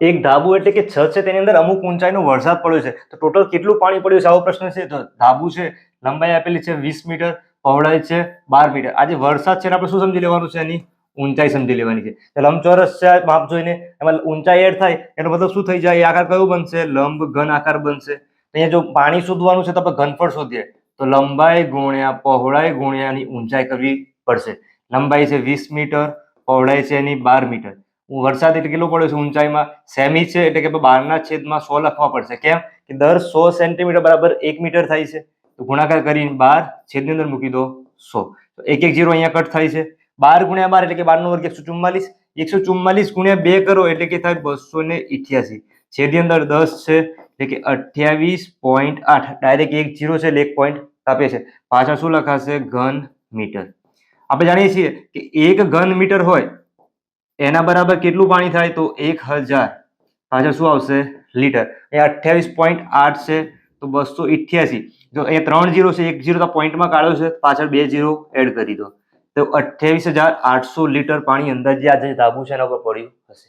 એક ધાબુ એટલે કે છત છે તેની અંદર અમુક ઊંચાઈનો વરસાદ પડ્યો છે તો ટોટલ કેટલું પાણી પડ્યું છે આવો પ્રશ્ન છે. તો ધાબુ છે લંબાઈ આપેલી છે 20 મીટર, પહોળાઈ છે 12 મીટર. આ જે વરસાદ છે આપણે શું સમજી લેવાનું છે? એની ઊંચાઈ સમજી લેવાની છે. લંબચોરસ છે માપ જોઈને એમાં ઊંચાઈ એડ થાય એનો મતલબ શું થઈ જાય? એ આકાર કયો બનશે? લંબ ઘન આકાર બનશે. અહીંયા જો પાણી શોધવાનું છે તો આપણે ઘનફળ શોધીએ તો લંબાઈ ગુણ્યા પહોળાઈ ગુણ્યા એની ઊંચાઈ કરવી પડશે. લંબાઈ છે 20 મીટર, પહોળાઈ છે એની 12 મીટર. વરસાદ એટલે કેટલો પડ્યો છે ઊંચાઈમાં? સેમી છે એટલે કે 12/100 લખવા પડશે. કેમ કે દર 100 સેન્ટીમીટર બરાબર 1 મીટર થાય છે. તો ગુણાકાર કરીને 12 છેદની અંદર મૂકી દો 100. તો એક એક જીરો અહીંયા કટ થાય છે. 12 ગુણ્યા 12 એટલે કે 12 નો વર્ગ 144. 144 ગુણ્યા 2 કરો એટલે કે થાય 288. છેદની અંદર 10 છે એટલે કે 28.8. ડાયરેક્ટ એક જીરો છે એટલે 1 પોઈન્ટ કાપે છે. પાછળ શું લખાશે? ઘન મીટર. આપણે જાણીએ છીએ કે 1 ઘન મીટર હોય એના બરાબર કેટલું પાણી થાય? તો 1000. પાછળ શું આવશે? લીટર. અહીંયા 28.8 છે તો 288. જો અહીંયા 3 જીરો છે, 1 જીરો તો પોઈન્ટમાં કાઢ્યો છે, પાછળ 2 જીરો એડ કરી દો તો 28,800 લીટર પાણી અંદાજે આજે ધાબુ છે એના ઉપર પડ્યું હશે.